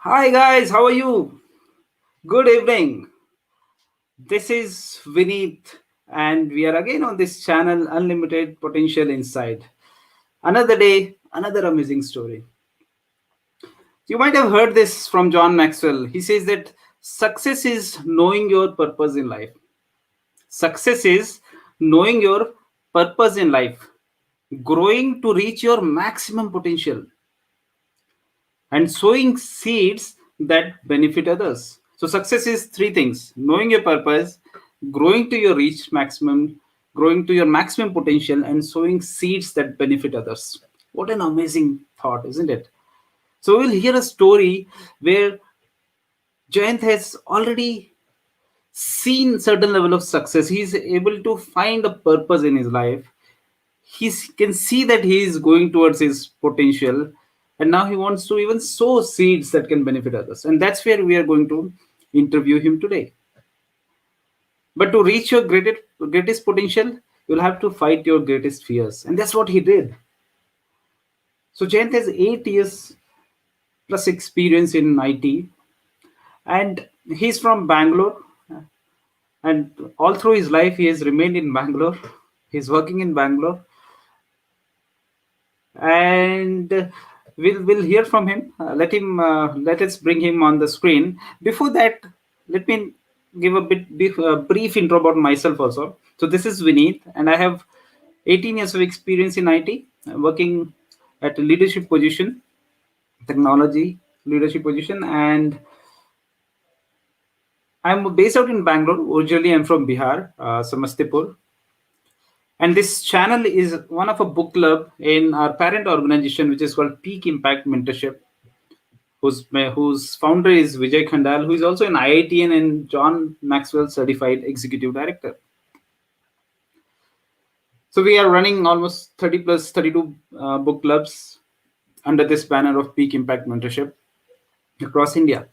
Hi guys, how are you? Good evening. This is Vineet, and we are again on this channel Unlimited Potential Inside. Another day, another amazing story. You might have heard this from John Maxwell. He says that success is knowing your purpose in life. Success is knowing your purpose in life, growing to reach your maximum potential, and sowing seeds that benefit others. So, success is three things: knowing your purpose, growing to your reach maximum, growing to your maximum potential, and sowing seeds that benefit others. What an amazing thought, isn't it? So, we'll hear a story where Jayanth has already seen certain level of success. He's able to find a purpose in his life. He can see that he is going towards his potential, and now he wants to even sow seeds that can benefit others, and that's where we are going to interview him today. But to reach your greatest potential, you'll have to fight your greatest fears, and that's what he did. So Jayant has 8 years plus experience in IT, and he's from Bangalore, and all through his life he has remained in Bangalore. He's working in Bangalore, and we'll hear from him. Let us bring him on the screen. Before that, let me give a brief intro about myself also. So this is Vineet, and I have 18 years of experience in IT, working at a leadership position, technology leadership position, and I'm based out in Bangalore. Originally, I'm from Bihar, Samastipur, and this channel is one of a book club in our parent organization, which is called Peak Impact Mentorship, whose founder is Vijay Khandal, who is also an IITN and John Maxwell Certified Executive Director. So we are running almost 30 plus 32 book clubs under this banner of Peak Impact Mentorship across India.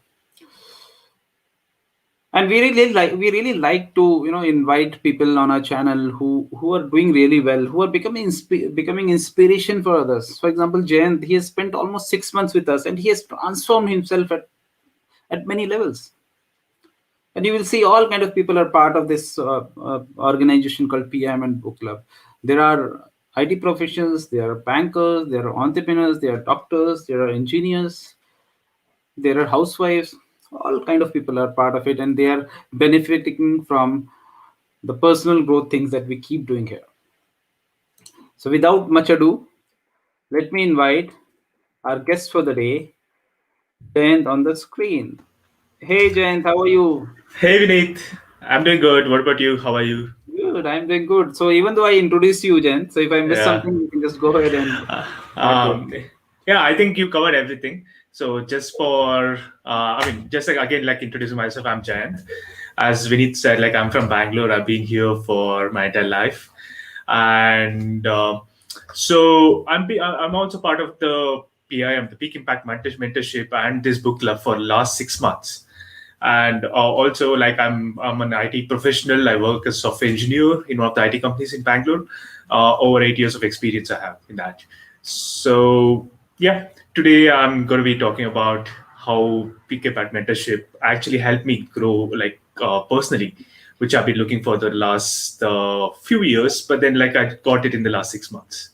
And we really like to invite people on our channel who are doing really well, who are becoming inspiration for others. For example, Jayant, he has spent almost 6 months with us, and he has transformed himself at many levels. And you will see all kind of people are part of this organization called PIM and book club. There are IT professionals, there are bankers, there are entrepreneurs, there are doctors, there are engineers, there are housewives. All kind of people are part of it, and they are benefiting from the personal growth things that we keep doing here. So without much ado, let me invite our guest for the day, Jayant, on the screen. Hey Jayant, how are you? Hey Vineet, I'm doing good. What about you? How are you? Good, I'm doing good. So even though I introduced you, Jen, so if I miss Yeah. something, you can just go ahead and Uh, add to it. um, yeah, I think you covered everything. So just for, just like again, like introducing myself, I'm Jayanth. As Vineet said, like I'm from Bangalore. I've been here for my entire life, and I'm also part of the PIM, the Peak Impact Mentorship, and this book club for last 6 months. And also, like I'm an IT professional. I work as software engineer in one of the IT companies in Bangalore. Over 8 years of experience I have in that. So yeah, today I'm going to be talking about how PKPAT mentorship actually helped me grow, like personally, which I've been looking for the last few years, but then like I got it in the last 6 months.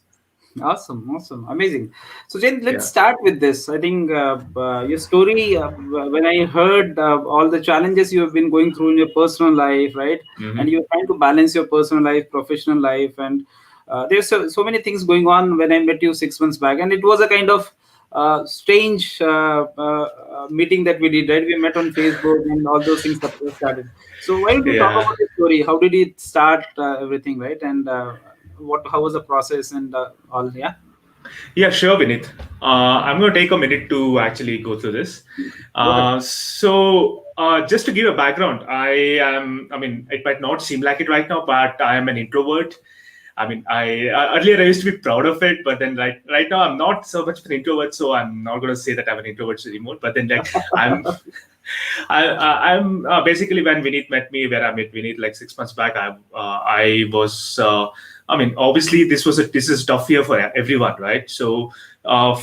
Awesome, awesome, amazing. So, Jen, let's Yeah. start with this. I think your story, when I heard all the challenges you have been going through in your personal life, right? And Hmm. you're trying to balance your personal life, professional life, and there's so many things going on when I met you 6 months back. And it was a kind of strange meeting that we did, right? We met on Facebook and all those things that started. So, why don't you talk Yeah. about the story? How did it start, everything, right? And how was the process and all? Yeah. Yeah, sure, Vinith. I'm going to take a minute to actually go through this. Go ahead. Just to give a background, I mean, it might not seem like it right now, but I am an introvert. I mean, earlier I used to be proud of it, but then right now I'm not so much of an introvert, so I'm not going to say that I'm an introvert anymore. But then like I'm I'm basically when Vineet met me, where I met Vineet like 6 months back. I was. I mean, obviously, this is a tough year for everyone, right? So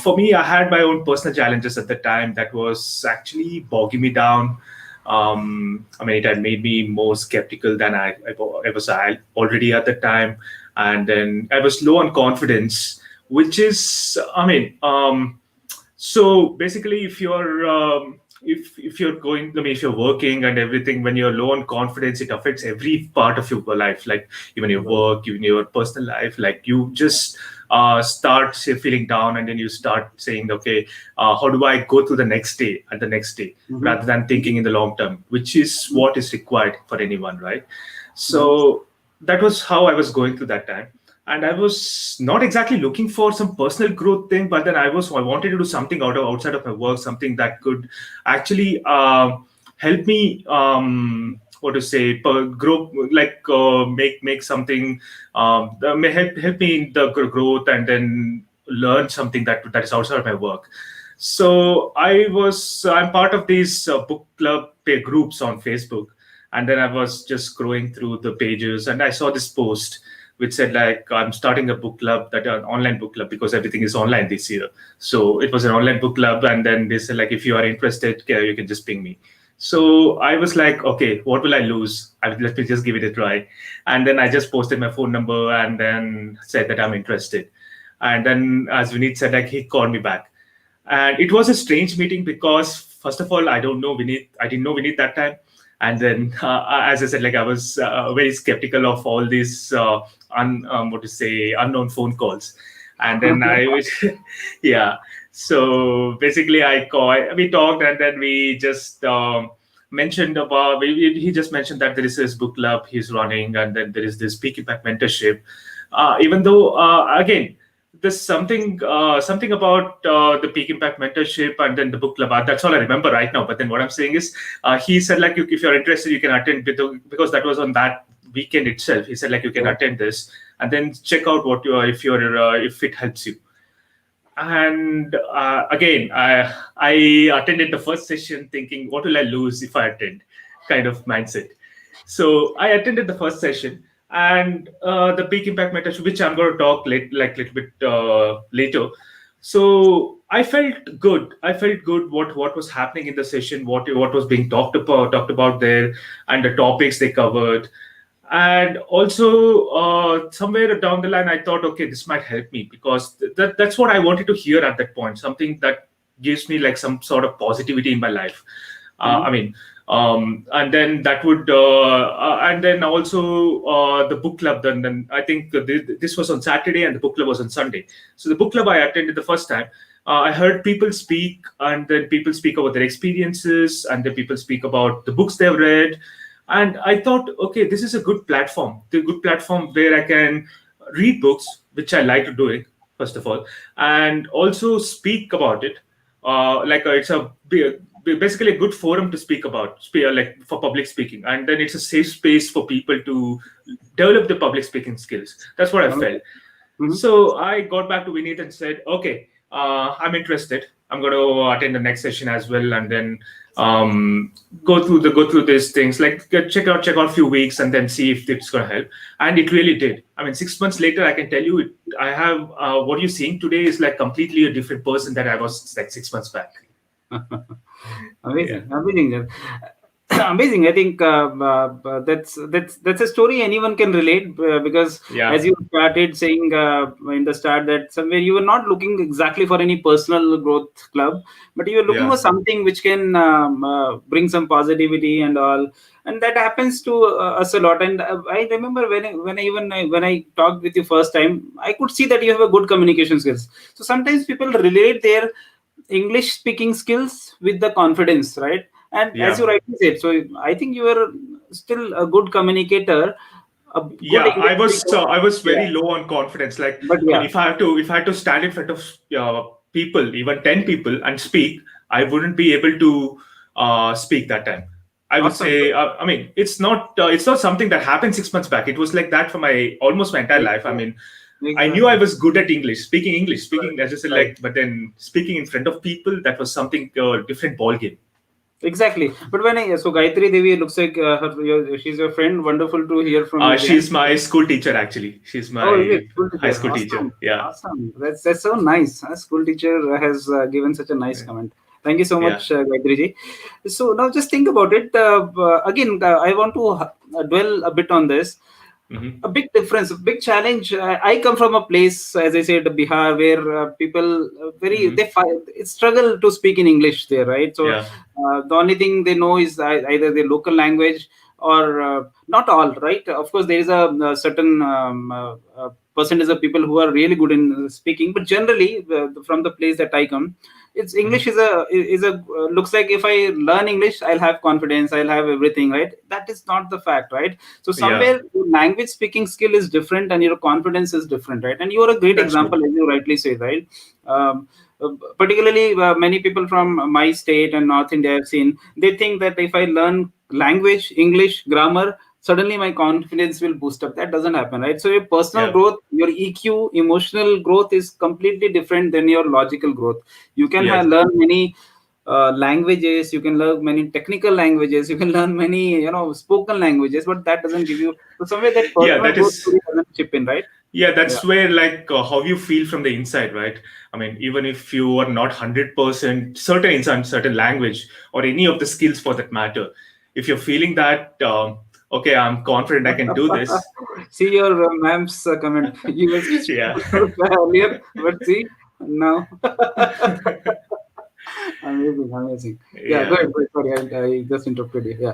For me, I had my own personal challenges at the time that was actually bogging me down. I mean, it had made me more skeptical than I was already at the time. And then I was low on confidence, which is, so basically, if you're going, I mean, if you're working and everything, when you're low on confidence, it affects every part of your life, like even your Right. work, even your personal life. Like you just start feeling down, and then you start saying, okay, how do I go through the next day and the next day, Mm-hmm. rather than thinking in the long term, which is what is required for anyone, right? Right. So that was how I was going through that time. And I was not exactly looking for some personal growth thing, but then I wanted to do something outside of my work, something that could actually help me, what to say, grow, like make something, that may help me in the growth, and then learn something that is outside of my work. So I'm part of these book club groups on Facebook, and then I was just scrolling through the pages, and I saw this post which said, like, I'm starting a book club, that an online book club, because everything is online this year. So it was an online book club, and then they said, like, if you are interested, you can just ping me. So I was like, okay, what will I lose? Let me just give it a try. And then I just posted my phone number and then said that I'm interested. And then, as Vineet said, like, he called me back. And it was a strange meeting because, first of all, I didn't know Vineet that time. And then, as I said, like, I was very skeptical of all these what to say, unknown phone calls. And then I was, yeah. So basically, we talked, and then we just mentioned about, he just mentioned that there is this book club he's running, and then there is this Peak Impact mentorship. Even though, again, there's something about the Peak Impact mentorship and then the book club. That's all I remember right now. But then what I'm saying is, he said, like, if you're interested, you can attend, because that was on that weekend itself. He said, like, you can Yeah. attend this and then check out what you are, if it helps you. And again, I attended the first session thinking, what will I lose if I attend, kind of mindset. So I attended the first session, and the Peak Impact mentorship, which I'm going to talk like little bit later. So I felt good. I felt good what was happening in the session, what was being talked about there, and the topics they covered. And also, somewhere down the line, I thought, okay, this might help me, because that's what I wanted to hear at that point, something that gives me like some sort of positivity in my life. I Mhm. mean, and then that would, and then also the book club. Then I think this was on Saturday, and the book club was on Sunday. So the book club I attended the first time. I heard people speak, and then people speak about their experiences, and then people speak about the books they've read. And I thought, okay, this is a good platform, the good platform where I can read books, which I like to do it, first of all, and also speak about it. It's basically a good forum to speak about, like, for public speaking, and then it's a safe space for people to develop the public speaking skills. That's what I felt. Okay. Mhm. So I got back to Vineet and said, okay, I'm interested. I'm going to attend the next session as well, and then go through these things. Like, check out a few weeks, and then see if it's going to help. And it really did. I mean, 6 months later, I can tell you, I have what you're seeing today is like completely a different person that I was like 6 months back. Yeah, Amazing, amazing, amazing. I think that's a story anyone can relate, because yeah, as you started saying in the start, that somewhere you were not looking exactly for any personal growth club, but you were looking yeah, for something which can bring some positivity and all, and that happens to us a lot. And I remember when I talked with you first time, I could see that you have a good communication skills. So sometimes people relate their English speaking skills with the confidence, right? And as yeah. you rightly said, so I think you are still a good communicator, a good Yeah, English speaker. I was Yeah, very low on confidence. Like, but I mean, yeah, if I had to stand in front of people, even 10 people, and speak, I wouldn't be able to speak that time. I would awesome. say, I mean, it's not something that happened 6 months back. It was like that for my almost my entire life. I Exactly. mean, I knew I Exactly. was good at English, speaking Right. as I said, Right. like, but then speaking in front of people, that was something different ball game. Exactly. But when I so Gayatri Devi looks like she's your friend. Wonderful to hear from you, Jayan. She's my school teacher, actually. She's Oh, is my it school high teacher? school teacher. Awesome, Yeah. awesome. That's so nice. School teacher has given such a nice comment. Thank you so Yeah. much, Gayatri ji. So now just think about it. Again, I want to dwell a bit on this. Hmm. A big difference, a big challenge. I come from a place, as I said, Bihar, where people very Hmm. they struggle to speak in English there, right? So Yeah. the only thing they know is either their local language or not all, right? Of course, there is a certain percentage of people who are really good in speaking, but generally, from the place that I come, it's Hmm. English is a looks like if I learn English, I'll have confidence, I'll have everything, right? That is not the fact, right? So Yeah. somewhere your language speaking skill is different and your confidence is different, right? And you are a great That's true. example, as you rightly say, right? um, Particularly many people from my state and North India I've seen, they think that if I learn language, English, grammar, suddenly my confidence will boost up. That doesn't happen, right? So your personal Yeah. growth, your EQ, emotional growth is completely different than your logical growth. You can Yes. learn many languages, you can learn many technical languages, you can learn many spoken languages, but that doesn't give you, so somewhere that Yeah. personal That growth is. really doesn't chip in, right? Yeah, Yeah, that's where, like, how you feel from the inside, right? I mean, even if you are not 100% certain in some certain language or any of the skills for that matter, if you're feeling that, okay, I'm confident I can do this. see your ma'am's comment. You were Yeah. so shy earlier, but see now. Amazing, amazing. Yeah, go Yeah. ahead. Go ahead. Sorry, I just interrupted you. Yeah,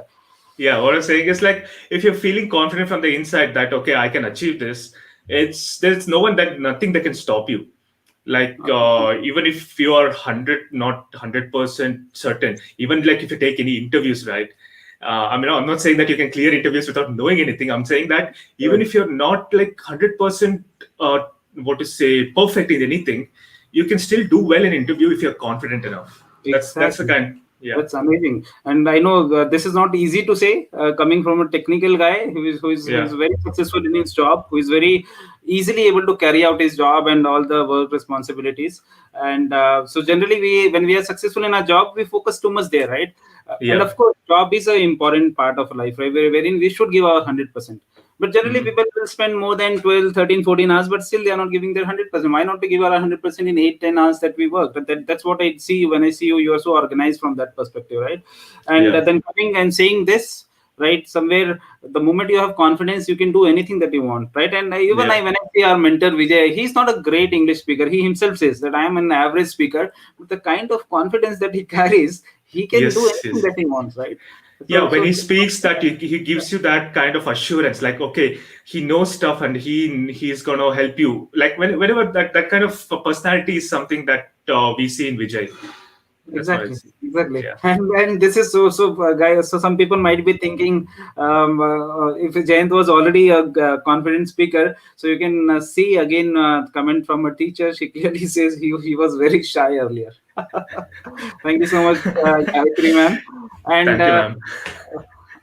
Yeah, what I'm saying is, like, if you're feeling confident from the inside that, okay, I can achieve this, it's there's no one that nothing that can stop you. Like, even if you are 100, not 100% certain, even like if you take any interviews, right? I mean, I'm not saying that you can clear interviews without knowing anything. I'm saying that even right. if you're not like 100%, what to say, perfect in anything, you can still do well in interview if you're confident enough. That's the Exactly. kind. Yeah. That's amazing. And I know this is not easy to say, coming from a technical guy who is Yeah. very successful in his job, who is very easily able to carry out his job and all the work responsibilities. And so generally, we when we are successful in our job, we focus too much there, right? And Yeah. of course, job is an important part of life, right? Wherein we should give our 100%. But generally, Hmm. people will spend more than 12, 13, 14 hours, but still they are not giving their 100%. Why not to give our 100% in 8, 10 hours that we work? That's what I see when I see you. You are so organized from that perspective, right? And Yeah. then coming and saying this, right? Somewhere, the moment you have confidence, you can do anything that you want, right? And even Yeah. when I see our mentor Vijay, he's not a great English speaker. He himself says that I am an average speaker. But the kind of confidence that he carries, he can do Yes. anything Yes. that he wants, right? Yeah, So, when so he speaks, that he gives you that kind of assurance, like, okay, he knows stuff and he's gonna help you. Like, whenever that kind of personality is something that we see in Vijay. That's what I exactly, see. exactly. Yeah. And this is guys. So some people might be thinking, if Jayanth was already a confident speaker, so you can see again comment from a teacher. She clearly says he was very shy earlier. Thank you so much, Gayatri ma'am. And Thank you, ma'am.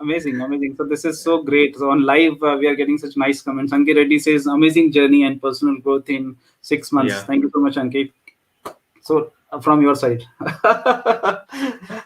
amazing, amazing. So this is so great. So on live, we are getting such nice comments. Ankit Reddy says, amazing journey and personal growth in 6 months. Yeah. Thank you so much, Ankit. So from your side,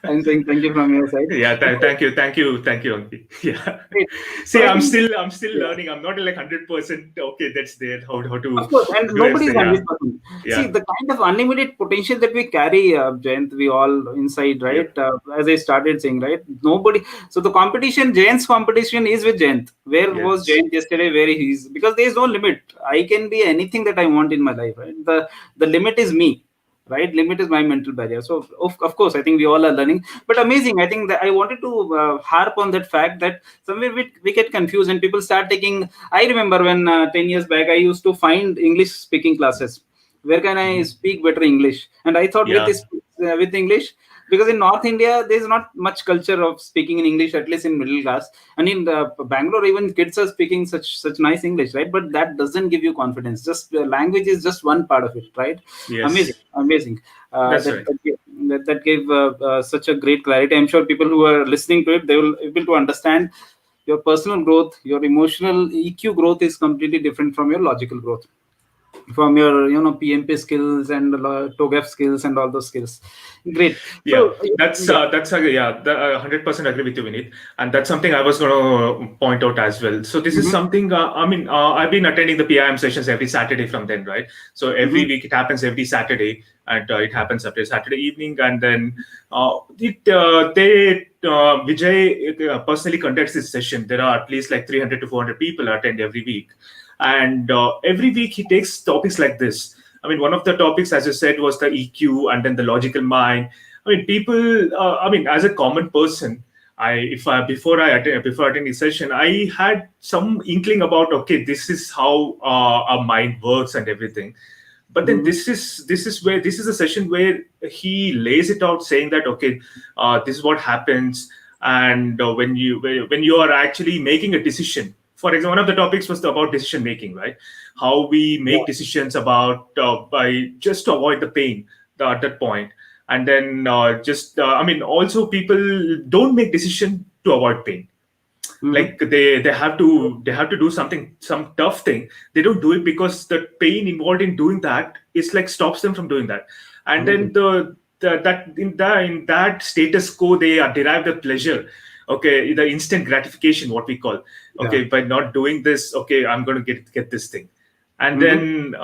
I'm saying thank you from your side. Yeah, thank you, Ankit. Yeah. Great. So See, I I'm think, still I'm still yeah, learning. I'm not like 100%. Okay, that's there. How of to course, and do nobody is everything. Yeah. 100%. See, Yeah. the kind of unlimited potential that we carry, Jayant, we all inside, Yep. right? As I started saying, right? Nobody. So the competition, Jayant's competition is with Jayant. Where was Yes. Jayant yesterday? Where he's, because there is no limit. I can be anything that I want in my life, right? The limit is me, right? Limit is my mental barrier. So of course, I think we all are learning, but amazing. I think that I wanted to harp on that fact that somewhere we get confused and people start taking. I remember when 10 years back I used to find English speaking classes. Where can I Mhm. speak better English? And I thought with Yeah. this, with English, because in North India there's not much culture of speaking in English, at least in middle class. And in Bangalore, even kids are speaking such nice English, right? But that doesn't give you confidence. Just language is just one part of it, right? Amazing, Yes. amazing. That's right. That gave such a great clarity. I'm sure people who are listening to it, they will able to understand your personal growth, your emotional EQ growth is completely different from your logical growth. from your PMP skills and TOGAF skills and all those skills. Great. Yeah, So yeah. yeah, 100% agree with you, Vineet, and that's something I was going to point out as well. So this is Mm-hmm. something. I've been attending the PIM sessions every Saturday from then, right? So every Mm-hmm. week it happens every Saturday, and it happens every Saturday evening, and then Vijay personally conducts this session. There are at least like 300 to 400 people attend every week, and every week he takes topics like this. I mean, one of the topics, as you said, was the EQ and then the logical mind. I mean, people. As a common person, if I before attending the session, I had some inkling about, okay, this is how our mind works and everything. But then Mm-hmm. this is a session where he lays it out, saying that, okay, this is what happens, and when you are actually making a decision. For example, one of the topics was about decision making, right? How we Yeah. make decisions about by just to avoid the pain at that point. And then also people don't make decision to avoid pain. Mm-hmm. Like they have to do something, some tough thing. They don't do it because the pain involved in doing that is like stops them from doing that. And then Amazing. in that status quo, they derive the pleasure. Okay, the instant gratification, what we call. Yeah. Okay, by not doing this, okay, I'm going to get this thing. Mm-hmm.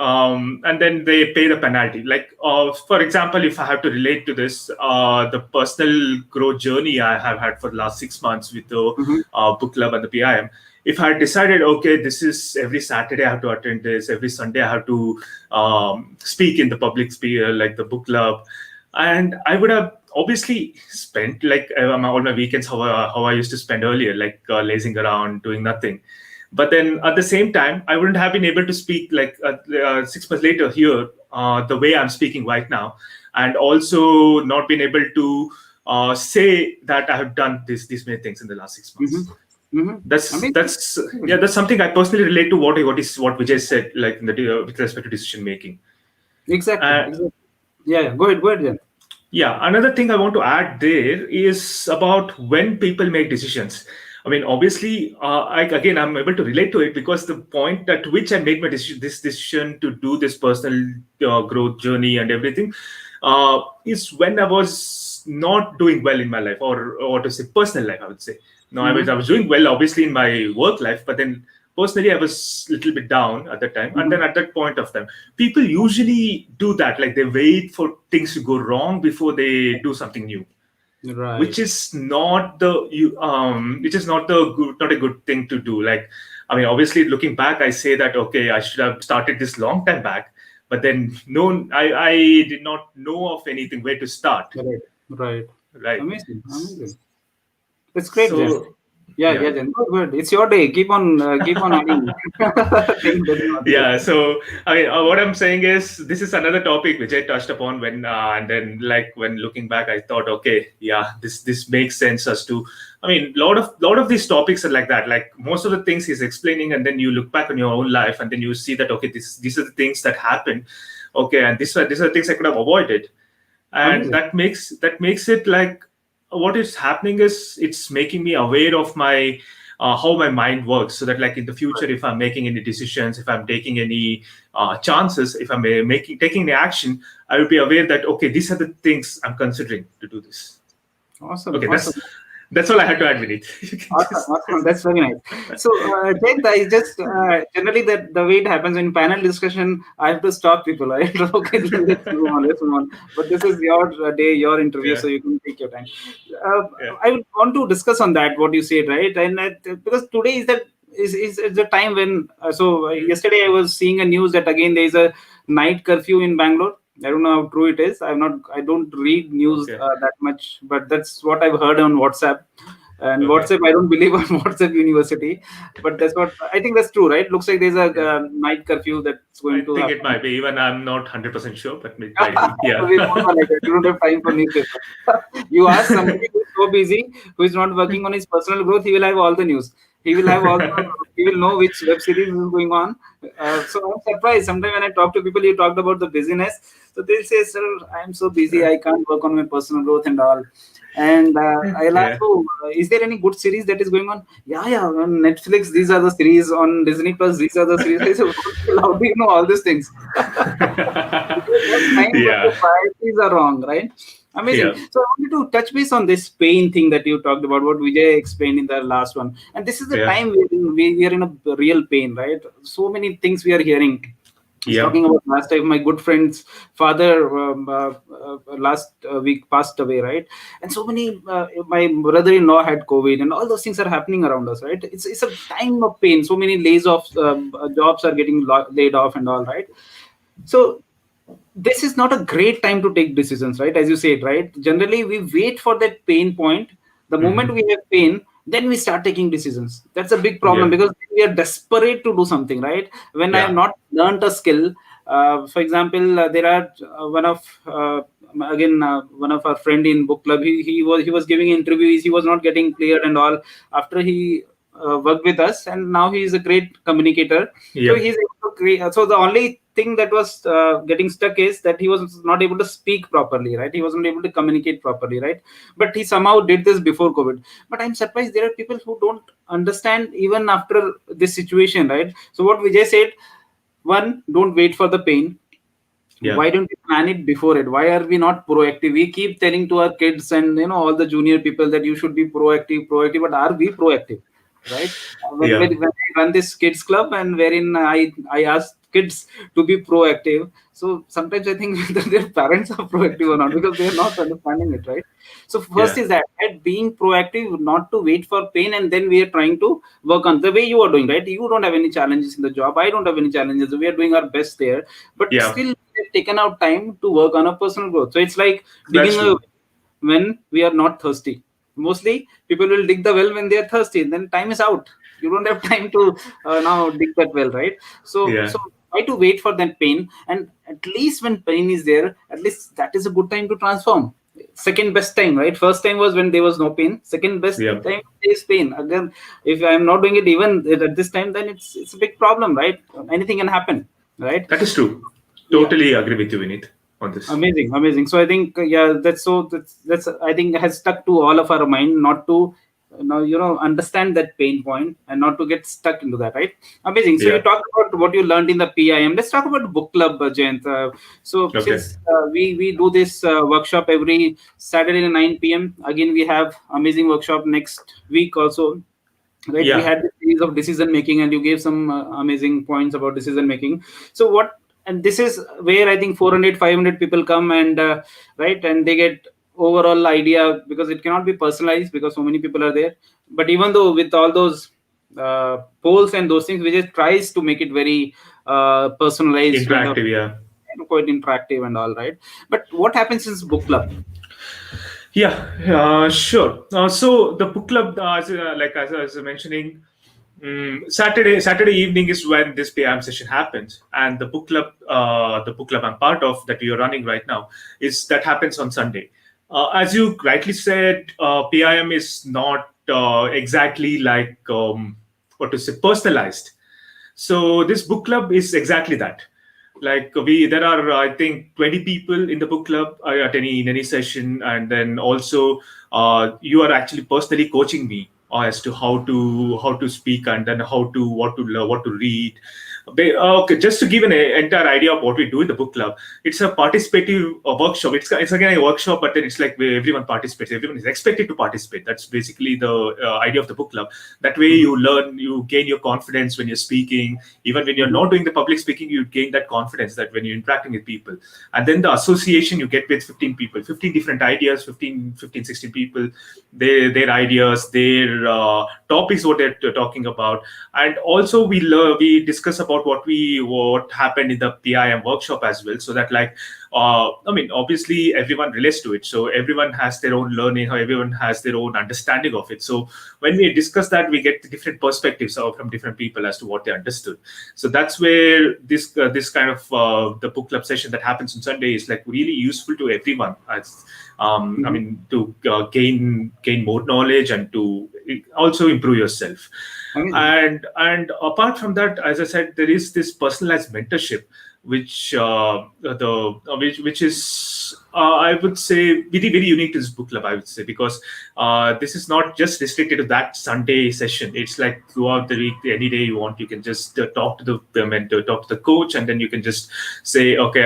And then they pay the penalty. Like for example, if I have to relate to this, the personal growth journey I have had for the last 6 months with the Mm-hmm. book club and the PIM. If I had decided, okay, this is every Saturday I have to attend this, every Sunday I have to speak in the public sphere, like the book club, and I would have obviously spent like all my weekends how I used to spend earlier, like lazing around, doing nothing. But then at the same time, I wouldn't have been able to speak like 6 months later here the way I'm speaking right now, and also not been able to say that I have done these many things in the last 6 months. Mm-hmm. Mm-hmm. Amazing. That's Yeah, that's something I personally relate to what Vijay said, like in with respect to decision making. Exactly. Uh, Exactly. Yeah. Yeah. Go ahead. Go ahead, Jen. Yeah, another thing I want to add there is about when people make decisions. I mean, obviously, I'm able to relate to it because the point at which I made this decision to do this personal growth journey and everything is when I was not doing well in my life, or to say personal life, I would say. No, I Mm-hmm. was doing well, obviously, in my work life, but then personally, I was a little bit down at that time. And Mm-hmm. then at that point of time, people usually do that, like they wait for things to go wrong before they do something new, which Right. is not which is not a good thing to do. Like, I mean, obviously, looking back, I say that, okay, I should have started this long time back, but then no, I did not know of anything where to start, Right. Right. right? Amazing. Amazing. It's great, Jen. So Yeah. yeah. Yeah, Jen. Good. Good. It's your day. Keep on adding things that you want to say. Yeah, so I mean, what I'm saying is this is another topic which I touched upon when and then, like, when looking back, I thought, okay, yeah, this makes sense as to. I mean, lot of these topics are like that. Like, most of the things he's explaining, and then you look back on your own life, and then you see that, okay, these are the things that happened. Okay, and these are the things I could have avoided, and Amazing. that makes it like, what is happening is it's making me aware of my how my mind works, so that, like, in the future, if I'm making any decisions, if I'm taking any chances, if I'm making taking any action, I will be aware that, okay, these are the things I'm considering to do this. Awesome. Okay, Awesome. that's all I had to add with it. You can Awesome, just awesome. That's very nice. So, Jayant, I just generally that the way it happens in panel discussion, I have to stop people. I okay, let's move on, let's move on. But this is your day, your interview, yeah, so you can take your time. Uh, yeah. I would want to discuss on that what you said, right? And because today is the time when. Yesterday I was seeing a news that again there is a night curfew in Bangalore. I don't know how true it is. I don't read news Okay, that much, but that's what I've heard on WhatsApp. And okay. WhatsApp, I don't believe on WhatsApp University, but that's what I think. That's true, right? Looks like there's a Yeah, night curfew that's I going to think it happen. might be. Even I'm not 100% sure, but it might be. So Yeah. we both are like that. You don't have time for newspaper. You ask somebody who's so busy, who is not working on his personal growth, he will have all the news. He will have all. He will know which web series is going on. So I'm surprised. Sometimes when I talk to people, you talked about the busyness. So they'll say, "Sir, I'm so busy. I can't work on my personal growth and all." And I'll ask, Yeah. "Oh, is there any good series that is going on?" Yeah, yeah. On Netflix, these are the series. On Disney Plus, these are the series. I say, "How do you know all these things?" Because that's time, but Yeah. your priorities are wrong, right? Amazing. Yeah. So I wanted to touch base on this pain thing that you talked about, what Vijay explained in the last one. And this is the Yeah. time we are in a real pain, right? So many things we are hearing. I was Yeah. talking about last time, my good friend's father last week passed away, right? And so many, my brother-in-law had COVID, and all those things are happening around us, right? It's a time of pain. So many lays off, jobs are getting laid off and all, right? So this is not a great time to take decisions, right? As you said, right? Generally, we wait for that pain point. The moment Hmm. we have pain, then we start taking decisions. That's a big problem Yeah. because we are desperate to do something, right? When I have Yeah. not learned a skill, for example, there are one of one of our friend in book club. He was giving interviews. He was not getting cleared and all. After he worked with us, and now he is a great communicator. So Yep. he's able to create. So the only thing that was getting stuck is that he was not able to speak properly, right? He wasn't able to communicate properly, right? But he somehow did this before COVID. But I'm surprised there are people who don't understand even after this situation, right? So what Vijay said, one, don't wait for the pain. Yeah. Why don't we plan it before it? Why are we not proactive? We keep telling to our kids and all the junior people that you should be proactive, but are we proactive, right? Yeah. When I run this kids club, and wherein I ask kids to be proactive, so sometimes I think whether their parents are proactive or not, because they are not understanding it, right? So first Yeah. is that, right? Being proactive, not to wait for pain, and then we are trying to work on the way you are doing, right? You don't have any challenges in the job. I don't have any challenges. We are doing our best there, but Yeah. still we have taken out time to work on our personal growth. So it's like That's digging a true. well when we are not thirsty. Mostly people will dig the well when they are thirsty, and then time is out. You don't have time to now dig that well, right? So Yeah. try to wait for that pain, and at least when pain is there, at least that is a good time to transform. Second best time, right? First time was when there was no pain. Second best Yeah. time is pain. Again, if I am not doing it even at this time, then it's a big problem, right? Anything can happen, right? That is true. Yeah. Totally agree with you, Vinit, on this. Amazing, amazing. So I think yeah, that's I think has stuck to all of our mind, not to understand that pain point and not to get stuck into that, right? Amazing. So you Yeah. talked about what you learned in the PIM. Let's talk about book club, Jayanth. So Okay. since we do this workshop every Saturday at 9 p.m. Again, we have amazing workshop next week also, right? We Yeah. had the series of decision making, and you gave some amazing points about decision making. So what, and this is where I think 400 500 people come, and right, and they get overall idea, because it cannot be personalized because so many people are there. But even though with all those polls and those things, we just tries to make it very personalized kind of, Interactive. Yeah. quite interactive and all, right? But what happens in this book club? Yeah, sure. So the book club, as I was mentioning, Saturday evening is when this PM session happens, and the book club I'm part of that we are running right now is that happens on Sunday. As you rightly said, PIM is not exactly like what to say, personalized. So this book club is exactly that. Like there are I think 20 people in the book club at any session, and then also you are actually personally coaching me as to how to speak, and then how to what to learn, what to read. Okay, just to give an entire idea of what we do in the book club, it's a participative workshop. It's again a workshop, but then it's like where everyone participates. Everyone is expected to participate. That's basically the idea of the book club. That way, Mhm. you learn, you gain your confidence when you're speaking. Even when you're Mhm. not doing the public speaking, you gain that confidence that when you're interacting with people. And then the association you get with 15 people, 15 different ideas, 16 people, their ideas, their topics, what they're talking about. And also we discuss about what happened in the PIM workshop as well. So that like I mean, obviously everyone relates to it, so everyone has their own learning, how everyone has their own understanding of it. So when we discuss that, we get different perspectives from different people as to what they understood. So that's where this kind of the book club session that happens on Sunday is like really useful to everyone. As I Mhm. mean, to gain more knowledge and to also improve yourself. Amazing. And apart from that, as I said, there is this personalized mentorship, which which is I would say very unique to this book club. I would say, because this is not just restricted to that Sunday session. It's like throughout the week, any day you want, you can just talk to the mentor, talk to the coach, and then you can just say, okay,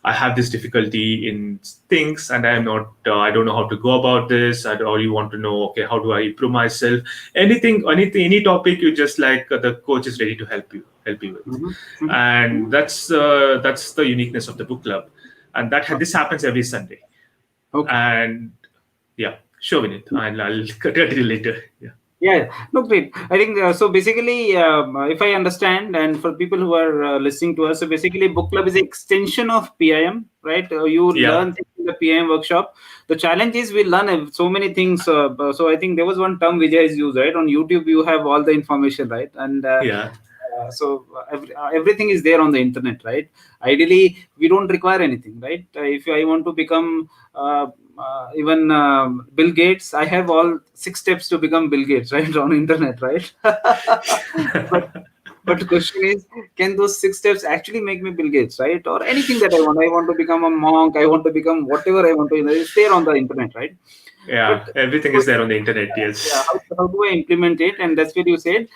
I have this difficulty in things, and I'm not. I don't know how to go about this, or you want to know, okay, how do I improve myself? Anything, any topic, you just like the coach is ready to help you with, Mhm. Mhm. and that's the uniqueness of the book club, and this happens every Sunday, Okay. and yeah, sure, Vinit, and I'll continue later. Yeah, Yeah, yeah. No, great. I think so. Basically, if I understand, and for people who are listening to us, so basically, book club is an extension of PIM, right? You yeah, learn things in the PIM workshop. The challenge is we learn so many things. So I think there was one term Vijay has used, right? On YouTube, you have all the information, right? And yeah, everything is there on the internet, right? Ideally, we don't require anything, right? If I want to become even Bill Gates, I have all 6 steps to become Bill Gates, right? On internet, right? but but the question is, can those 6 steps actually make me Bill Gates, right? Or anything that I want. I want to become a monk. I want to become whatever I want to. It's there on the internet, right? yeah. But Everything is there on the internet. yeah, Yes. how do I implement it? And that's what you said.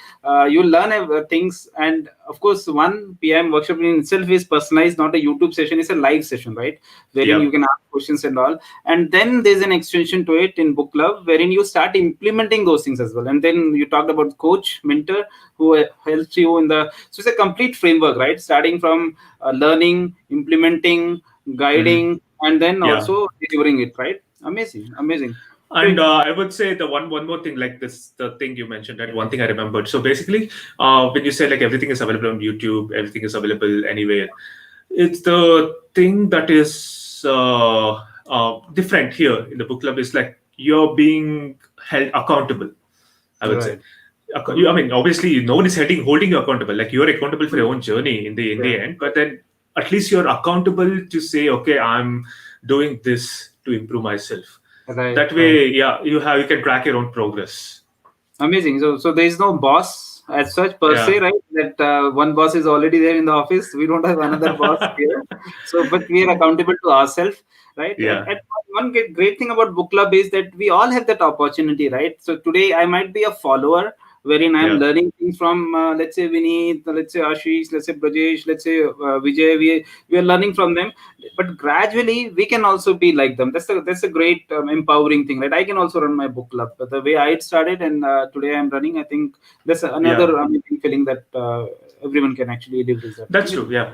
You learn things, and of course, one PM workshop in itself is personalized, not a YouTube session. It's a live session, right? Wherein you Yep. can ask questions and all. And then there's an extension to it in book club, wherein you start implementing those things as well. And then you talked about coach, mentor, who helps you in the. So it's a complete framework, right? Starting from learning, implementing, Mhm. guiding, and then Yeah. also delivering it, right? Amazing, amazing. So And I would say the one more thing, like this, the thing you mentioned, that one thing I remembered. So basically, when you say like everything is available on YouTube, everything is available anywhere, it's the thing that is different here in the book club is like you're being held accountable. I would say. right. Mhm. I mean, obviously, no one is holding you accountable. Like you're accountable for your own journey in Yeah. the end, but then at least you're accountable to say, okay, I'm doing this to improve myself. Right, That right. way, yeah, you can track your own progress. Amazing. So there is no boss as such per se, Yeah, right? That one boss is already there in the office. We don't have another boss here. So, but we are accountable to ourselves, right? yeah, And one great thing about book club is that we all have that opportunity, right? So today I might be a follower wherein I'm yeah, learning things from, let's say Vineet, let's say Ashish, let's say Brajesh, let's say Vijay. We are learning from them, but gradually we can also be like them. That's a great empowering thing, right? I can also run my book club, but the way I started and today I'm running, I think that's yeah. another amazing feeling that everyone can actually leverage that. That's true. Amazing. Yeah,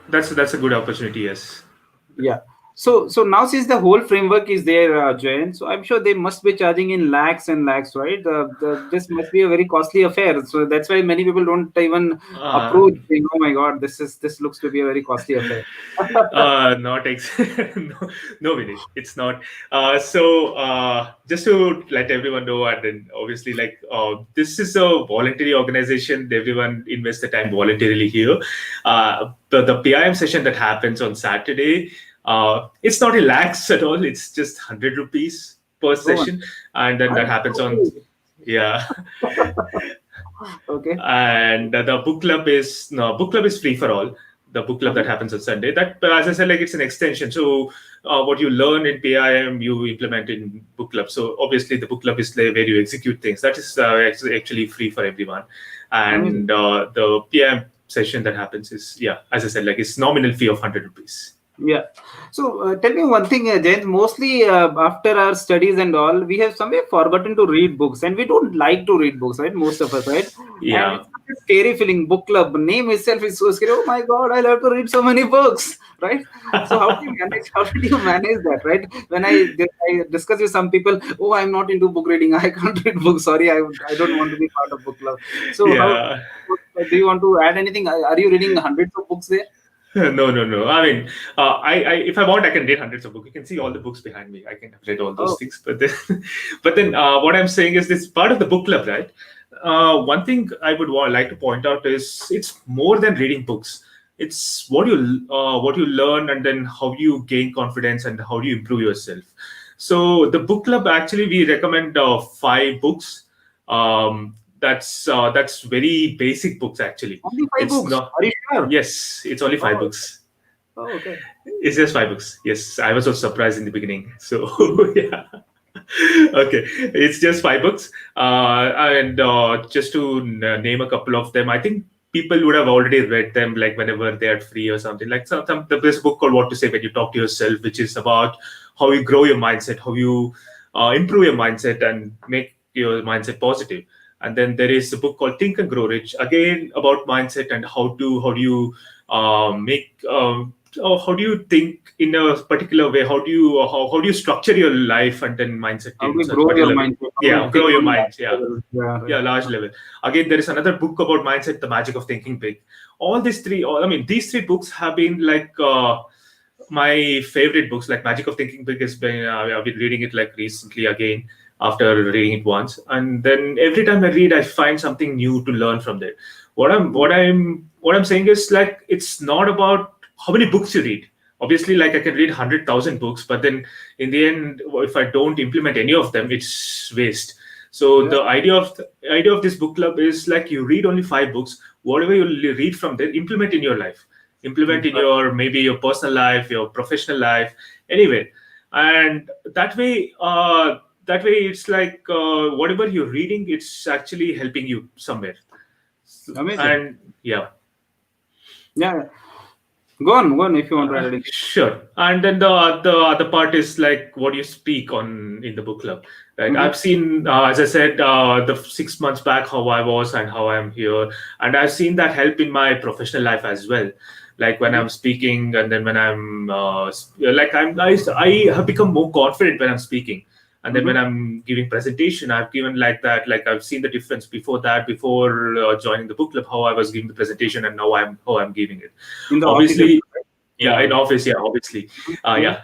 that's a good opportunity. Yes. Yeah. So now since the whole framework is there, Jayan, so I'm sure they must be charging in lakhs and lakhs, right? This must be a very costly affair. So that's why many people don't even Uh, approach, saying, "Oh my God, this looks to be a very costly affair." not no, no, Vinny, it's not. Just to let everyone know, and then obviously, like, this is a voluntary organization. Everyone invests the time voluntarily here. The PIM session that happens on Saturday, it's not in lakhs at all. It's just 100 rupees per Oh, session, and then that happens on, my. yeah. Okay. And the book club is no book club is free for all. The book club that Okay. happens on Sunday, that, as I said, like, it's an extension. So what you learn in PIM, you implement in book club. So obviously the book club is where you execute things. That is actually free for everyone. Amazing. And the PIM session that happens is, yeah, as I said, like, it's nominal fee of 100 rupees. Yeah. So tell me one thing, James. Mostly after our studies and all, we have somewhere forgotten to read books, and we don't like to read books, right? Most of us, right? And Yeah, it's such a scary feeling. Book club name itself is so scary. Oh my God, I love to read so many books, right? So how do you manage? How did you manage that, right? When I discuss with some people, oh, I'm not into book reading. I can't read books. Sorry, I don't want to be part of book club. So how yeah. do you want to add anything? Are you reading hundreds of books there? No, no, no. I mean, if I want, I can read hundreds of books. You can see all the books behind me. I can have read all those Oh, things. But then, what I'm saying is this part of the book club, right? One thing I would like to point out is it's more than reading books. It's what you learn, and then how you gain confidence and how you improve yourself. So the book club, actually, we recommend 5 books. That's very basic books, actually. only five It's books. not. Are you sure? Yes, it's only five Oh, books. oh, okay. It's just 5 books. Yes, I was also surprised in the beginning. So yeah, okay, it's just 5 books. And just to name a couple of them, I think people would have already read them, like whenever they are free or something. Like there's a book called "What to Say When You Talk to Yourself," which is about how you grow your mindset, how you improve your mindset, and make your mindset positive. And then there is a book called "Think and Grow Rich," again about mindset and how do you make how do you think in a particular way, how do you structure your life and then mindset How do in you such grow your particular way. mindset? How do Yeah, you grow think your on that mind. Yeah, level? Yeah, right. yeah, large level. Again, there is another book about mindset, The Magic of Thinking Big. All these three, I mean, these 3 books have been like my favorite books. Like Magic of Thinking Big has been, I've been reading it like recently again after reading it once, and then every time I read, I find something new to learn from there. What I'm saying is, like, it's not about how many books you read. Obviously, like, I can read 100,000 books, but then in the end, if I don't implement any of them, it's waste. So Yeah. the idea of this book club is, like, you read only 5 books. Whatever you read from there, implement in your life, implement in Right. your, maybe your personal life, your professional life, anyway. And that way it's like, whatever you're reading, it's actually helping you somewhere. Amazing. And yeah. Yeah. Go on if you want to add anything. Sure. And then the other part is like what you speak on in the book club, right? Mm-hmm. I've seen, as I said, the 6 months back how I was and how I'm here, and I've seen that help in my professional life as well. Like when Mm-hmm. I'm speaking, and then when I'm like I have become more confident when I'm speaking, and then when Mm-hmm. I'm giving presentation, I've given like that. Like I've seen the difference before that, before joining the book club, how I was giving the presentation, and now how I'm giving it. In the office as Obviously, well, right? yeah, Yeah. in office, yeah, obviously, Mm-hmm. yeah.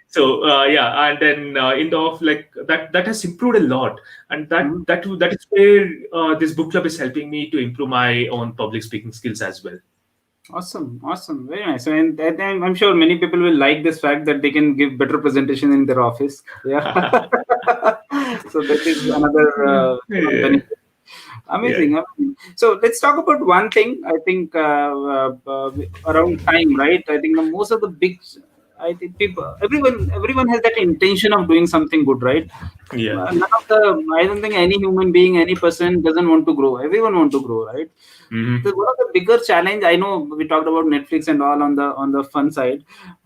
So yeah, and then in the off, like that has improved a lot, and that Mm-hmm. that that is where this book club is helping me to improve my own public speaking skills as well. Awesome, awesome, very nice. And I'm sure many people will like this fact that they can give better presentation in their office. Yeah. So that is another Yeah, benefit. yeah, Amazing, amazing. So let's talk about one thing. I think around time, right? I think the most of the big, I think people, everyone has that intention of doing something good, right? yeah. None of the, I don't think any human being, any person doesn't want to grow. Everyone want to grow, right? Hmm. One of the bigger challenge, I know we talked about Netflix and all on the fun side,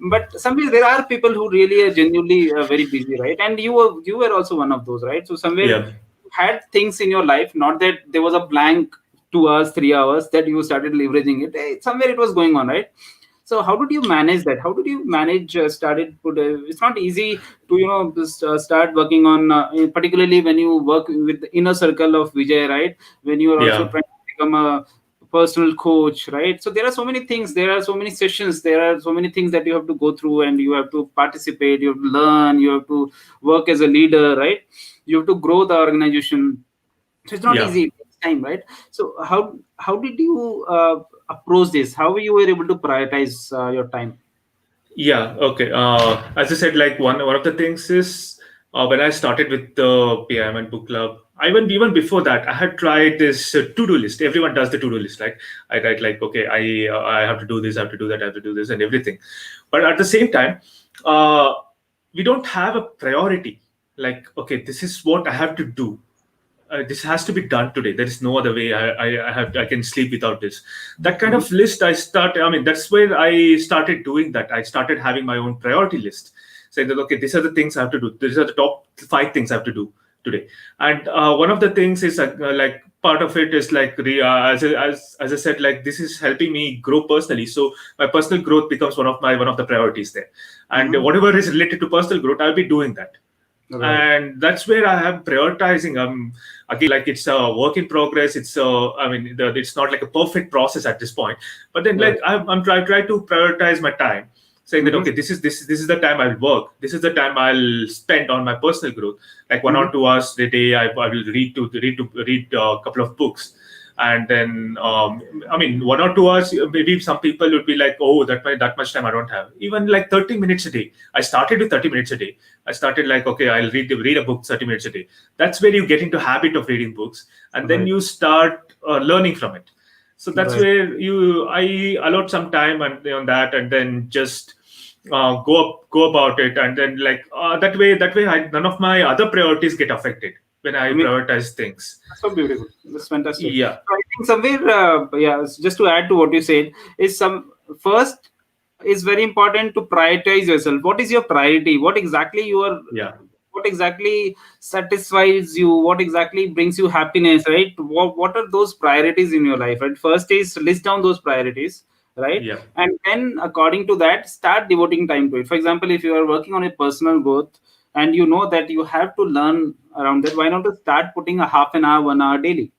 but somewhere there are people who really are genuinely very busy, right? And you were also one of those, right? So somewhere Yeah, you had things in your life, not that there was a blank 2 hours, 3 hours that you started leveraging it. Somewhere it was going on, right? So how did you manage that? How did you manage started put it's not easy to just, start working on particularly when you work with the inner circle of Vijay, right? When you are also yeah, trying to become a personal coach, right? So there are so many things, there are so many sessions, there are so many things that you have to go through, and you have to participate, you have to learn, you have to work as a leader, right? You have to grow the organization. So it's not yeah. easy, it takes time, right? So how did you approach this? How you were able to prioritize your time? Yeah, okay. As I said, like one of the things is, when I started with the PIM and book club, even before that, I had tried this to-do list. Everyone does the to-do list, right? I write like, okay, I have to do this, I have to do that, I have to do this, and everything. But at the same time, uh, we don't have a priority. Like, okay, this is what I have to do. This has to be done today. There is no other way. I can sleep without this. That kind Mhm. of list I start. I mean, that's where I started doing that. I started having my own priority list, saying that, okay, these are the things I have to do. These are the top 5 things I have to do today. And one of the things is like part of it is like as I said, like this is helping me grow personally. So my personal growth becomes one of the priorities there. And Mhm. whatever is related to personal growth, I'll be doing that. Right. And that's where I am prioritizing. Again, like it's a work in progress. It's not like a perfect process at this point, but then Right. like try to prioritize my time, saying that Mm-hmm. okay, this is the time I'll work, this is the time I'll spend on my personal growth, like one Mm-hmm. or two hours a day. I will read a couple of books. And then one or two hours, maybe some people would be like, oh, that much time I don't have. Even like 30 minutes a day. I started with 30 minutes a day. I started like, okay, I'll read a book 30 minutes a day. That's where you get into habit of reading books, and then Right. you start learning from it. So that's Right. where I allot some time on that, and then just go about it. And then like that way none of my other priorities get affected when I I mean, prioritize things. that's so beautiful. That's fantastic. Yeah, So I think somewhere, just to add to what you said, is some first is very important to prioritize yourself. What is your priority? yeah, What exactly satisfies you? What exactly brings you happiness, right? What are those priorities in your life, right? First is list down those priorities, right? yeah, And then according to that, start devoting time to it. For example, if you are working on a personal growth and you know that you have to learn around that, why not to start putting a half an hour, 1 hour daily,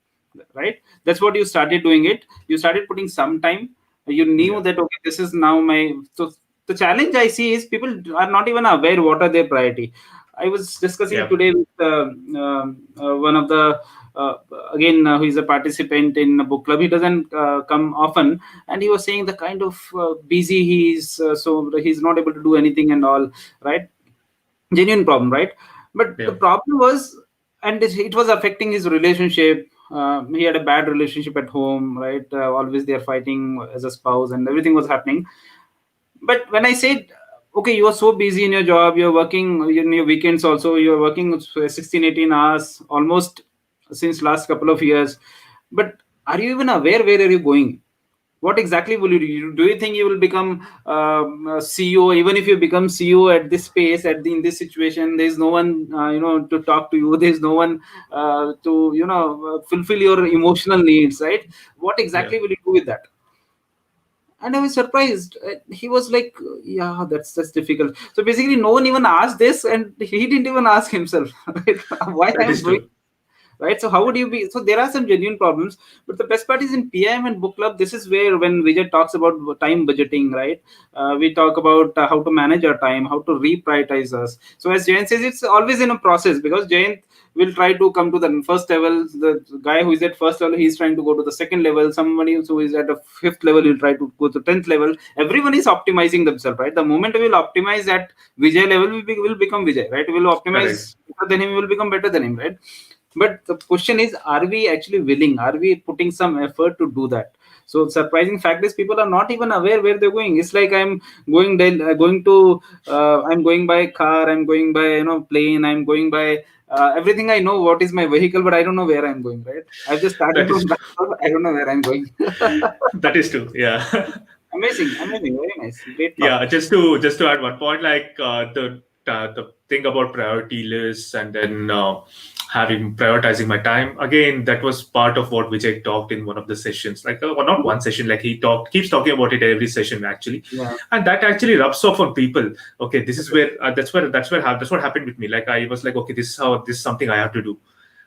right? That's what you started doing it. You started putting some time. You knew yeah, that okay, this is now my. So the challenge I see is people are not even aware what are their priority. I was discussing yeah. today with one of the uh, who is a participant in a book club. He doesn't come often, and he was saying the kind of busy he is, so he's not able to do anything and all, right? Genuine problem, right? But the Yeah. problem was, and it was affecting his relationship. He had a bad relationship at home, right? Always they are fighting as a spouse, and everything was happening. But when I said, okay, you are so busy in your job, you're working in your weekends also, you're working 16, 18 hours almost since last couple of years. But are you even aware where are you going? What exactly will you do? Do you think you will become a CEO? Even if you become CEO at this pace, in this situation, there's no one to talk to you. There's no one to fulfill your emotional needs, right? What Yeah. exactly will you do with that? And I was surprised. He was like, "Yeah, that's difficult." So basically, no one even asked this, and he didn't even ask himself, right? Why That I'm is doing, true. right? So how would you be? So there are some genuine problems, but the best part is in PIM and book club. This is where when Vijay talks about time budgeting, right? We talk about how to manage our time, how to reprioritize us. So as Jayanth says, it's always in a process because Jayanth will try to come to the first level. The guy who is at first level, he's trying to go to the second level. Somebody who is at the fifth level will try to go to 10th level. Everyone is optimizing themselves, right? The moment we will optimize at Vijay level, will become Vijay, right? We will Correct. optimize better than him, we will become better than him, right? But the question is, are we actually willing? Are we putting some effort to do that? So surprising fact is people are not even aware where they're going. It's like I'm I'm going by car, I'm going by plane, I'm going by everything. I know what is my vehicle, but I don't know where I'm going, right? I've just started That is from true. Bangalore, I don't know where I'm going. That is true. Yeah. Amazing, amazing, very nice, great thought. Yeah, just to add one point, like the thing about priority lists, and then having prioritizing my time. Again, that was part of what Vijay talked in one of the sessions. Like, well, not one session. Like he keeps talking about it every session actually, Yeah. and that actually rubs off on people. Okay, this is where that's what happened with me. Like I was like, okay, this is something I have to do,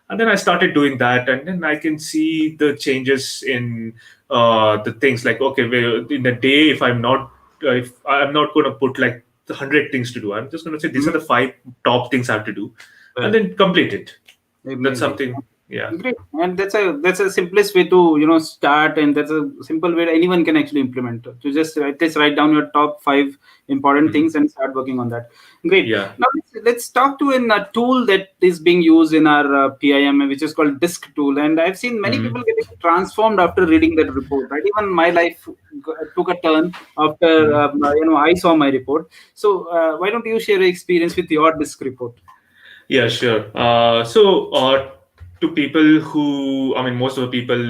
and then I started doing that, and then I can see the changes in the things. Like, okay, in the day, if I'm not going to put like the 100 things to do, I'm just going to say these are Mhm. the five top things I have to do, and Right. then complete it. That's Amazing. something. Yeah. Great. And that's a simplest way to start, and that's a simple way anyone can actually implement. To just write down your top five important Mhm. things and start working on that. Great. Yeah. Now let's talk to a tool that is being used in our PIM, which is called Disk tool. And I've seen many people Mhm. getting transformed after reading that report. Right. Even my life took a turn after Mhm. I saw my report. So why don't you share your experience with your Disk report? Yeah, sure. To people who, I mean, most of the people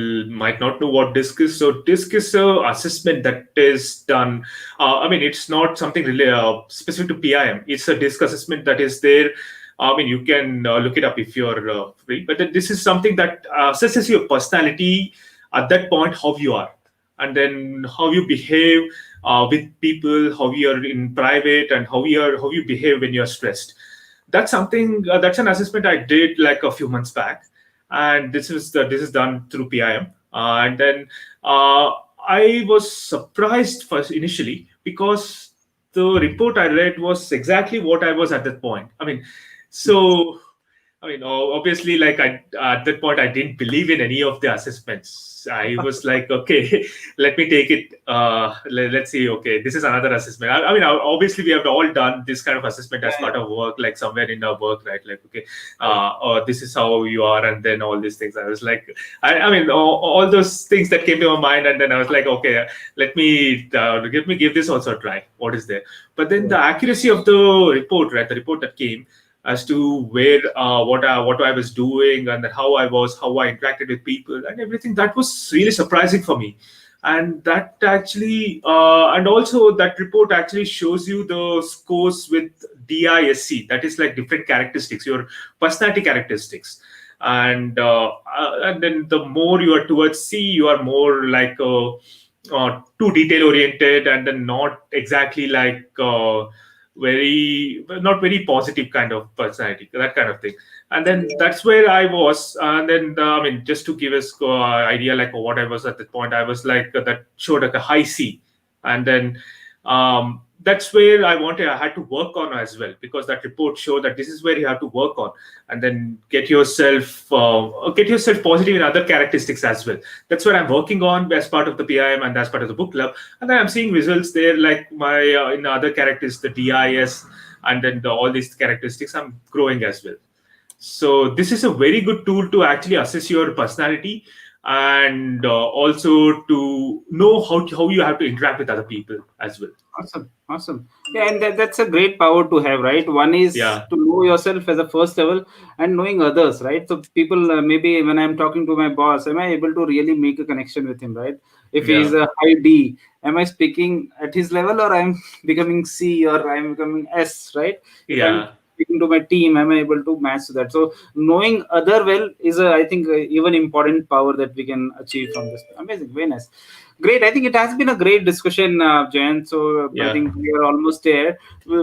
might not know what DISC is. So, DISC is a assessment that is done. It's not something really specific to PIM. It's a DISC assessment that is there. You can look it up if you're free. But then this is something that assesses your personality at that point, how you are, and then how you behave with people, how you are in private, and how you behave when you're stressed. that's something that's an assessment I did like a few months back, and this is done through PIM, and then uh, I was surprised first initially because the report I read was exactly what I was at that point. I mean, so I mean, obviously, like I at that point, I didn't believe in any of the assessments. I was like, okay, let me take it. Let's see. Okay, this is another assessment. I mean, obviously, we have all done this kind of assessment as Yeah, part of work, like somewhere in our work, right? Like, okay, yeah. this is how you are, and then all these things. I was like, I mean, all those things that came to my mind, and then I was like, okay, let me give this also a try. What is there? But then Yeah. the accuracy of the report, right? The report that came as to where what I was doing and how I interacted with people and everything. That was really surprising for me, and that actually and also that report actually shows you the scores with DISC. That is like different characteristics, your personality characteristics. And then the more you are towards C, you are more like too detail oriented, and then not exactly like very not very positive kind of personality, that kind of thing. And then that's where I was. And then I mean, just to give us idea like what I was at that point, I was like that showed like a high C. And then that's where I had to work on as well, because that report showed that this is where you have to work on, and then get yourself positive in other characteristics as well. That's what I'm working on as part of the PIM and as part of the book club. And then I'm seeing results there, like my in other characters, the DIS, and then all these characteristics, I'm growing as well. So this is a very good tool to actually assess your personality, and also to know how you have to interact with other people as well. Awesome, awesome. Yeah, and that's a great power to have, right? One is Yeah, to know yourself as a first level, and knowing others, right? So people, maybe when I'm talking to my boss, am I able to really make a connection with him, right? If he's yeah, a high D, am I speaking at his level, or I'm becoming C, or I'm becoming S, right? If I'm yeah, speaking to my team, am I able to match that? So knowing other well is I think, even important power that we can achieve from this. Amazing, very nice. Great. I think it has been a great discussion, Jayan. So I yeah. think we are almost there.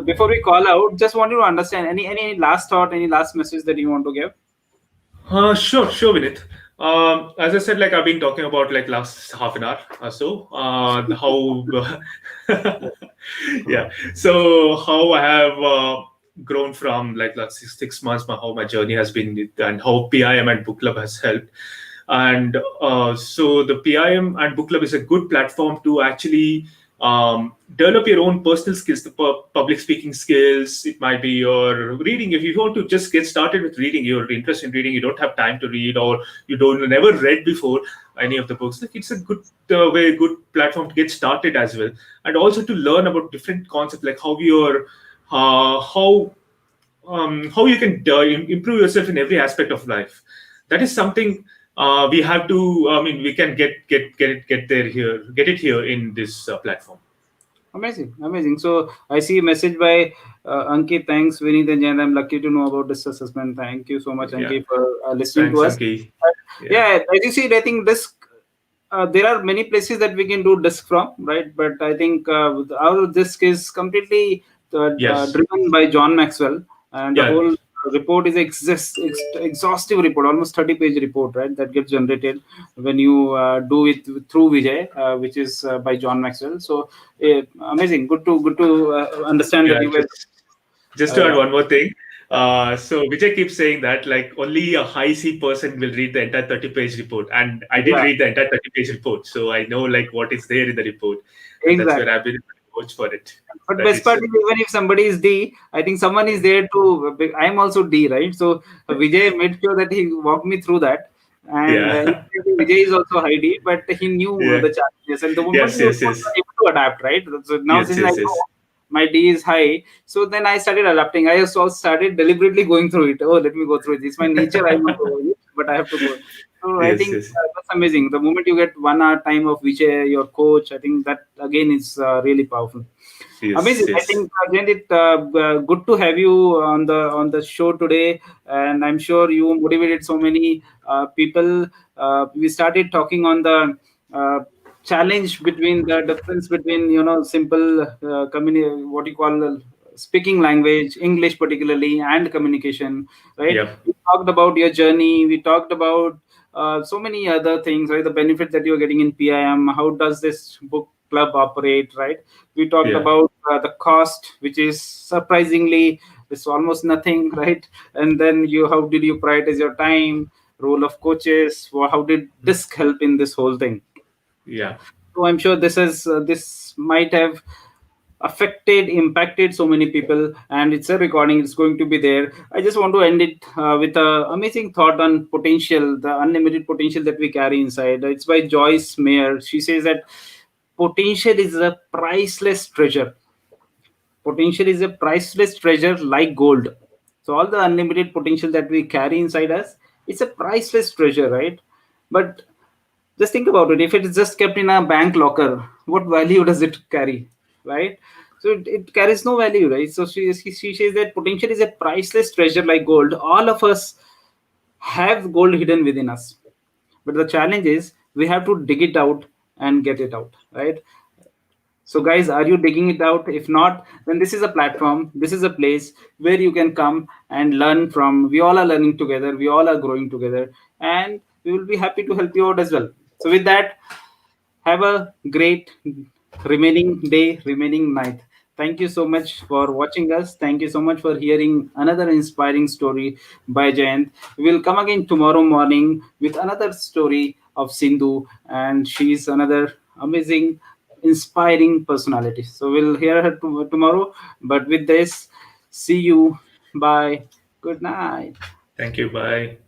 Before we call out, just wanted to understand any last thought, any last message that you want to give. Sure, Vinith. As I said, like I've been talking about like last half an hour or so, how, yeah. So how I have grown from like last 6 months, how my journey has been, and how PIM and Book Club has helped. And so the PIM and Book Club is a good platform to actually develop your own personal skills, the public speaking skills. It might be your reading. If you want to just get started with reading, you're interested in reading, you don't have time to read, or you don't never read before any of the books, like it's a good platform to get started as well, and also to learn about different concepts, like how you can improve yourself in every aspect of life. That is something we have to. I mean, we can get it here in this platform. Amazing, amazing. So I see a message by Ankit. Thanks, Vinith and Jayan. I'm lucky to know about this assessment. Thank you so much, Yeah. Ankit, for listening to Thanks, us. Anki. Uh, Yeah. yeah, as you see, I think this there are many places that we can do disk from, right? But I think our disk is completely Yes. driven by John Maxwell, and the Yeah. whole report is exhaustive report, almost 30-page report, right? That gets generated when you do it through Vijay, which is by John Maxwell. So amazing, good to understand that Yeah. you were. Just to add Yeah, one more thing. So Vijay keeps saying that like only a high C person will read the entire 30-page report, and I did yeah, read the entire 30-page report, so I know like what is there in the report, and that's where exactly. I've been watch for it. But That best is part is, even if somebody is D, I think someone is there to. I'm also D, right? So Vijay made sure that he walked me through that, and yeah. incidentally, Vijay is also high D, but he knew Yeah. the challenges, and the moment Yes, you yes, are yes. able to adapt, right? So now, Yes, since I yes, know yes. my D is high, so then I started adapting. I also started deliberately going through it. Oh, let me go through it. It's my nature. I want to avoid it, but I have to go. So I Yes, think yes. that's amazing. The moment you get 1 hour time of Vijay, your coach, I think that again is really powerful. Yes, Amazing. I yes. think again, good to have you on the show today, and I'm sure you motivated so many people. We started talking on the challenge between the difference between simple what you call speaking language, English particularly, and communication, right? Yep. We talked about your journey. We talked about so many other things, right? The benefit that you're getting in PIM. How does this book club operate, right? We talked Yeah. about the cost, which is surprisingly it's almost nothing, right? And then you, how did you prioritize your time? Role of coaches. How did disc help in this whole thing? Yeah. So I'm sure this might have affected, impacted so many people, and it's a recording, it's going to be there. I just want to end it with a amazing thought on potential, the unlimited potential that we carry inside. It's by Joyce Meyer. She says that potential is a priceless treasure. Potential is a priceless treasure like gold. So all the unlimited potential that we carry inside us, it's a priceless treasure, right? But just think about it. If it is just kept in a bank locker, what value does it carry, right? So it carries no value, right? So she says that potential is a priceless treasure like gold. All of us have gold hidden within us, but the challenge is we have to dig it out and get it out, right? So, guys, are you digging it out? If not, then this is a platform. This is a place where you can come and learn from. We all are learning together. We all are growing together, and we will be happy to help you out as well. So, with that, have a great remaining day, remaining night. Thank you so much for watching us. Thank you so much for hearing another inspiring story by Jayanth. We will come again tomorrow morning with another story of Sindhu, and she's another amazing, inspiring personality. So we'll hear her tomorrow. But with this, see you. Bye. Good night. Thank you. Bye.